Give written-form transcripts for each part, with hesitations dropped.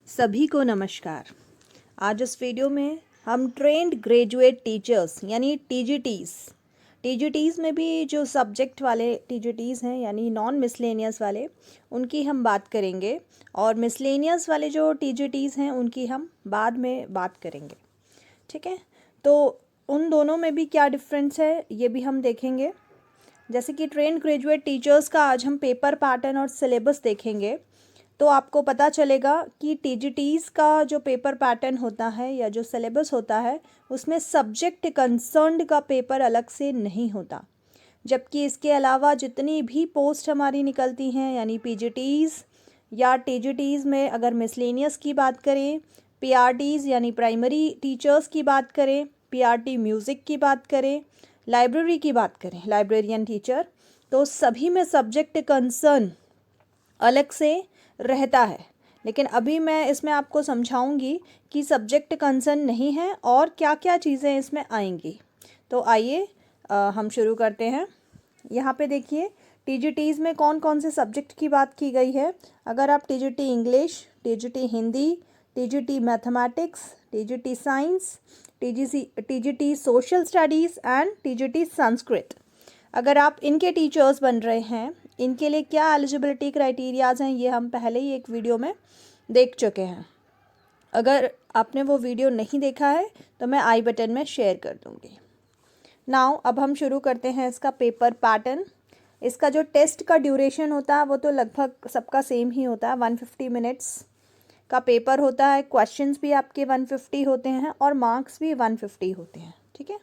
सभी को नमस्कार। आज इस वीडियो में हम ट्रेंड ग्रेजुएट टीचर्स यानी टीजीटीज़ में भी जो सब्जेक्ट वाले टीजीटीज़ हैं यानी नॉन मिसलेनियस वाले, उनकी हम बात करेंगे और मिसलेनियस वाले जो टीजीटीज़ हैं उनकी हम बाद में बात करेंगे। ठीक है, तो उन दोनों में भी क्या डिफरेंस है ये भी हम देखेंगे। जैसे कि ट्रेंड ग्रेजुएट टीचर्स का आज हम पेपर पैटर्न और सिलेबस देखेंगे, तो आपको पता चलेगा कि टीजीटीज़ का जो पेपर पैटर्न होता है या जो सिलेबस होता है उसमें सब्जेक्ट कंसर्न्ड का पेपर अलग से नहीं होता, जबकि इसके अलावा जितनी भी पोस्ट हमारी निकलती हैं यानी पीजीटीज़ या टीजीटीज़ में अगर मिसलेनियस की बात करें, पीआरटीज़ यानी प्राइमरी टीचर्स की बात करें, पीआरटी म्यूज़िक की बात करें, लाइब्रेरी की बात करें, लाइब्रेरियन टीचर, तो सभी में सब्जेक्ट कंसर्न अलग से रहता है। लेकिन अभी मैं इसमें आपको समझाऊंगी कि सब्जेक्ट कंसर्न नहीं है और क्या क्या चीज़ें इसमें आएंगी। तो आइए हम शुरू करते हैं। यहाँ पे देखिए टीजीटीज़ में कौन कौन से सब्जेक्ट की बात की गई है। अगर आप TGT English, TGT Hindi, TGT mathematics, TGT science, TGT social studies and TGT Sanskrit, अगर आप इनके टीचर्स बन रहे हैं, इनके लिए क्या एलिजिबिलिटी क्राइटेरियाज़ हैं ये हम पहले ही एक वीडियो में देख चुके हैं। अगर आपने वो वीडियो नहीं देखा है तो मैं आई बटन में शेयर कर दूँगी। नाउ अब हम शुरू करते हैं इसका पेपर पैटर्न। इसका जो टेस्ट का ड्यूरेशन होता है वो तो लगभग सबका सेम ही होता है, 150 मिनट्स का पेपर होता है। क्वेश्चंस भी आपके 150 होते हैं और मार्क्स भी 150 होते हैं। ठीक है,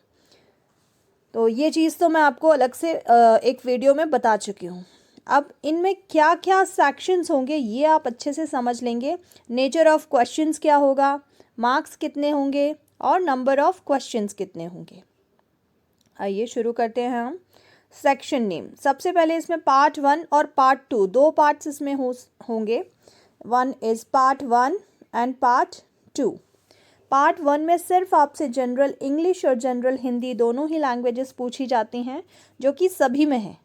तो ये चीज़ तो मैं आपको अलग से एक वीडियो में बता चुकी हूँ। अब इनमें क्या क्या सेक्शंस होंगे ये आप अच्छे से समझ लेंगे। नेचर ऑफ क्वेश्चंस क्या होगा, मार्क्स कितने होंगे और नंबर ऑफ क्वेश्चंस कितने होंगे। आइए शुरू करते हैं हम। सेक्शन नेम, सबसे पहले इसमें पार्ट 1 और पार्ट 2 दो पार्ट्स इसमें होंगे। 1 is part 1 and part 2। Part 1 में सिर्फ आपसे जनरल इंग्लिश और जनरल हिंदी दोनों ही लैंग्वेजेस पूछी जाती हैं, जो कि सभी में है।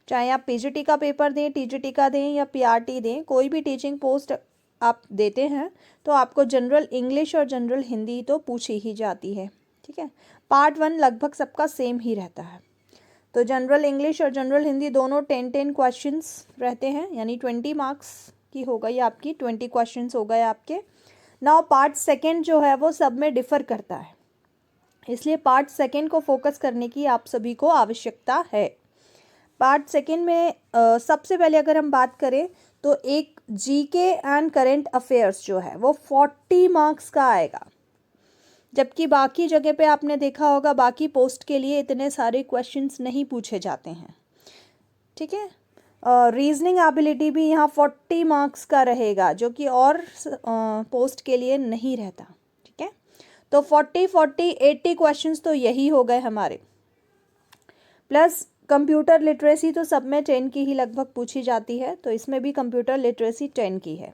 चाहे आप पीजीटी का पेपर दें, टीजीटी का दें या पीआरटी दें, कोई भी टीचिंग पोस्ट आप देते हैं तो आपको जनरल इंग्लिश और जनरल हिंदी तो पूछी ही जाती है। ठीक है, पार्ट 1 लगभग सबका सेम ही रहता है। तो जनरल इंग्लिश और जनरल हिंदी दोनों 10-10 क्वेश्चंस रहते हैं, यानी 20 मार्क्स की हो गई आपकी, 20 क्वेश्चंस हो गए आपके। नाउ पार्ट 2 जो है वो सब में डिफ़र करता है, इसलिए पार्ट 2 को फोकस करने की आप सभी को आवश्यकता है। पार्ट 2 में सबसे पहले अगर हम बात करें तो एक जीके एंड करंट अफेयर्स जो है वो 40 मार्क्स का आएगा, जबकि बाकी जगह पे आपने देखा होगा बाकी पोस्ट के लिए इतने सारे क्वेश्चंस नहीं पूछे जाते हैं। ठीक है, रीजनिंग एबिलिटी भी यहाँ 40 मार्क्स का रहेगा, जो कि और पोस्ट के लिए नहीं रहता। ठीक है, तो 40-40-80 क्वेश्चंस तो यही हो गए हमारे। प्लस कंप्यूटर लिटरेसी तो सब में 10 की ही लगभग पूछी जाती है, तो इसमें भी कंप्यूटर लिटरेसी 10 की है।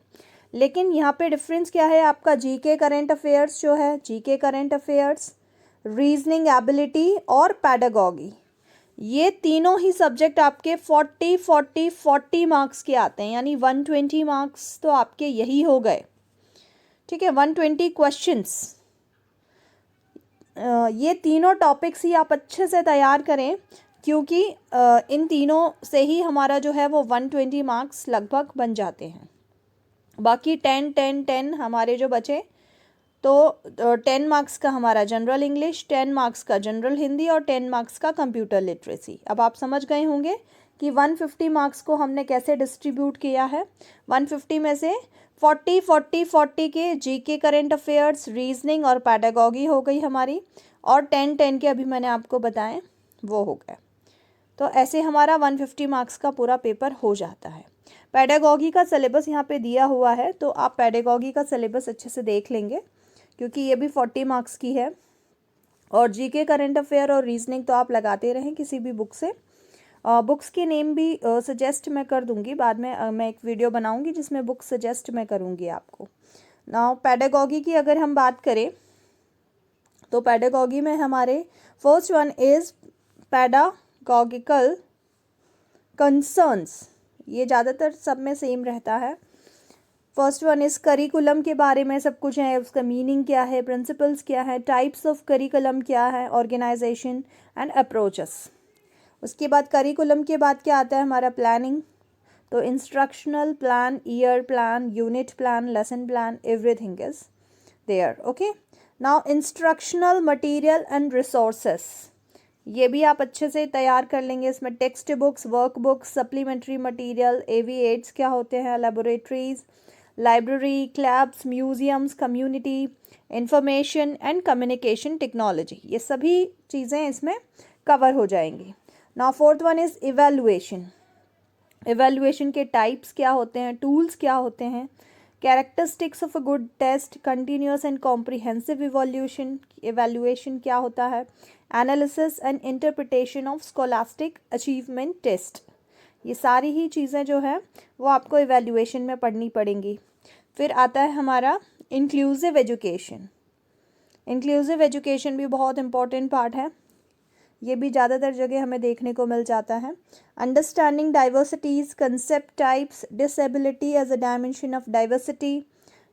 लेकिन यहाँ पे डिफरेंस क्या है, आपका जीके करंट अफेयर्स जो है, GK current affairs, reasoning ability और पैडागॉगी, ये तीनों ही सब्जेक्ट आपके 40-40-40 मार्क्स के आते हैं, यानी 120 मार्क्स तो आपके यही हो गए। ठीक है, 120 क्वेश्चंस। ये तीनों टॉपिक्स ही आप अच्छे से तैयार करें, क्योंकि इन तीनों से ही हमारा जो है वो 120 मार्क्स लगभग बन जाते हैं। बाकी 10-10-10 हमारे जो बचे, तो 10 मार्क्स का हमारा जनरल इंग्लिश, 10 मार्क्स का जनरल हिंदी और 10 मार्क्स का कंप्यूटर लिटरेसी। अब आप समझ गए होंगे कि 150 मार्क्स को हमने कैसे डिस्ट्रीब्यूट किया है। 150 में से 40-40-40 के जीके करंट अफेयर्स, रीजनिंग और पैडागॉगी हो गई हमारी, और 10-10 के अभी मैंने आपको बताएं वो हो गए। तो ऐसे हमारा 150 मार्क्स का पूरा पेपर हो जाता है। पैडागॉगी का सिलेबस यहाँ पे दिया हुआ है, तो आप पैडागॉगी का सिलेबस अच्छे से देख लेंगे, क्योंकि ये भी 40 मार्क्स की है। और जीके करंट अफेयर और रीजनिंग तो आप लगाते रहें किसी भी बुक से। बुक्स के नेम भी सजेस्ट मैं कर दूंगी बाद में, मैं एक वीडियो बनाऊंगी जिसमें बुक सजेस्ट मैं करूंगी आपको। नाउ पैडागॉगी की अगर हम बात करें तो पैडागॉगी में हमारे फर्स्ट वन इज़ पैडागॉगिकल कंसर्न्स, ये ज़्यादातर सब में सेम रहता है। फर्स्ट वन इज़ करिकुलम के बारे में सब कुछ है, उसका मीनिंग क्या है, प्रिंसिपल्स क्या है, टाइप्स ऑफ करिकुलम क्या है, ऑर्गेनाइजेशन एंड अप्रोचेस। उसके बाद करिकुलम के बाद क्या आता है हमारा प्लानिंग, तो instructional plan, year plan, unit plan, lesson plan, everything is there. Okay, now instructional material and resources, ये भी आप अच्छे से तैयार कर लेंगे। इसमें text books, work books, supplementary material, AV aids क्या होते हैं, laboratories, library, clubs, museums, community, information and communication technology, ये सभी चीज़ें इसमें कवर हो जाएंगी। Now fourth one is evaluation. Evaluation के टाइप्स क्या होते हैं, टूल्स क्या होते हैं, characteristics of a good test, continuous and comprehensive evaluation क्या होता है, analysis and interpretation of scholastic achievement test, ये सारी ही चीज़ें जो है वो आपको इवैल्यूएशन में पढ़नी पड़ेंगी। फिर आता है हमारा इंक्लूसिव एजुकेशन। इंक्लूसिव एजुकेशन भी बहुत इंपॉर्टेंट पार्ट है, ये भी ज़्यादातर जगह हमें देखने को मिल जाता है। Understanding diversities, concept types, disability as a dimension of diversity,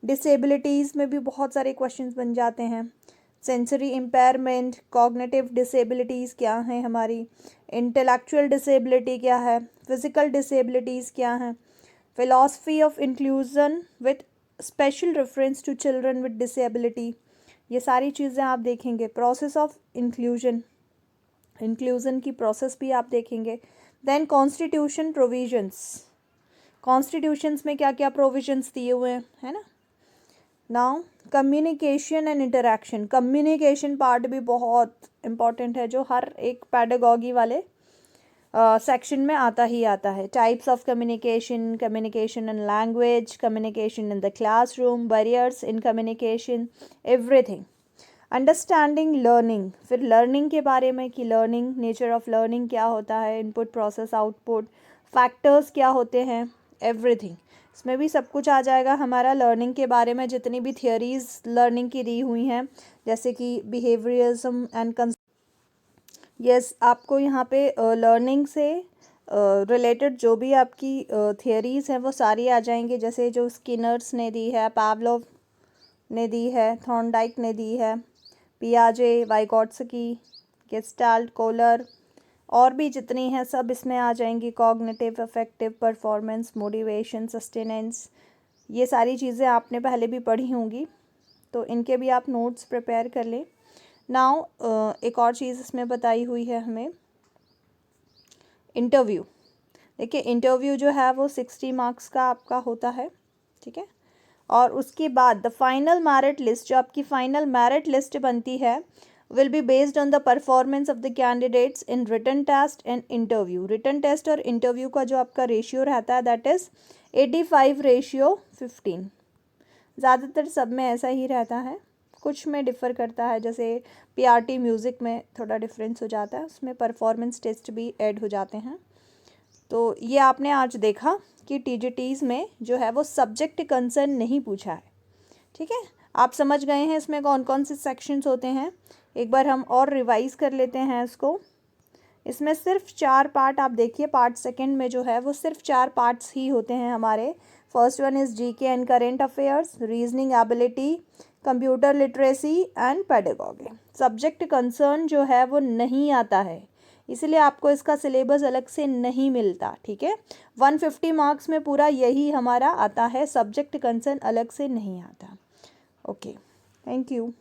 disabilities में भी बहुत सारे क्वेश्चंस बन जाते हैं। सेंसरी इम्पेयरमेंट, कॉग्निटिव डिसेबिलिटीज़ क्या हैं हमारी, इंटेलेक्चुअल डिसेबिलिटी क्या है, फिज़िकल डिसेबिलिटीज़ क्या हैं, philosophy of inclusion with special reference to children with disability, ये सारी चीज़ें आप देखेंगे। प्रोसेस ऑफ इंक्लूजन की प्रोसेस भी आप देखेंगे। देन कॉन्स्टिट्यूशन प्रोविजंस, कॉन्स्टिट्यूशंस में क्या क्या प्रोविजंस दिए हुए हैं, है ना। Now communication and interaction, communication part भी बहुत इम्पॉर्टेंट है, जो हर एक पैडागॉजी वाले सेक्शन में आता ही आता है। Types of communication, communication in language, communication in the classroom, barriers in communication, everything. Understanding learning, फिर लर्निंग के बारे में कि लर्निंग, नेचर ऑफ लर्निंग क्या होता है, इनपुट, प्रोसेस, आउटपुट, फैक्टर्स क्या होते हैं, एवरीथिंग, इसमें भी सब कुछ आ जाएगा हमारा। लर्निंग के बारे में जितनी भी थियरीज लर्निंग की दी हुई हैं, जैसे कि बिहेवियरिज्म एंड यस, आपको यहाँ पे लर्निंग से रिलेटेड जो भी आपकी थियरीज़ हैं वो सारी आ जाएंगी, जैसे जो स्किनर्स ने दी है, पावलोव ने दी है, थॉर्नडाइक ने दी है, पियाजे, वाइगोट्स्की, गेस्टाल्ट, कोलर, और भी जितनी हैं सब इसमें आ जाएंगी। Cognitive, affective, performance, motivation, sustenance, ये सारी चीज़ें आपने पहले भी पढ़ी होंगी, तो इनके भी आप नोट्स प्रिपेयर कर लें। नाउ एक और चीज़ इसमें बताई हुई है हमें, इंटरव्यू। देखिए इंटरव्यू जो है वो 60 मार्क्स का आपका होता है, ठीक है। और उसके बाद द फाइनल मेरिट लिस्ट, जो आपकी फाइनल मेरिट लिस्ट बनती है, will be based on the performance of the candidates in written test and interview. Written test और इंटरव्यू का जो आपका रेशियो रहता है दैट इज़ 85:15। ज़्यादातर सब में ऐसा ही रहता है, कुछ में डिफ़र करता है, जैसे पीआरटी म्यूज़िक में थोड़ा डिफरेंस हो जाता है, उसमें परफॉर्मेंस टेस्ट भी ऐड हो जाते हैं। तो ये आपने आज देखा कि टीजीटीज़ में जो है वो सब्जेक्ट कंसर्न नहीं पूछा है, ठीक है। आप समझ गए हैं इसमें कौन कौन से सेक्शंस होते हैं। एक बार हम और रिवाइज़ कर लेते हैं इसको। इसमें सिर्फ 4 पार्ट आप देखिए, पार्ट सेकंड में जो है वो सिर्फ 4 पार्ट्स ही होते हैं हमारे। First one is GK and current affairs, reasoning ability, computer literacy and pedagogy. Subject concern जो है वो नहीं आता है, इसलिए आपको इसका सिलेबस अलग से नहीं मिलता, ठीक है। 150 मार्क्स में पूरा यही हमारा आता है, सब्जेक्ट कंसर्न अलग से नहीं आता। Okay, thank you.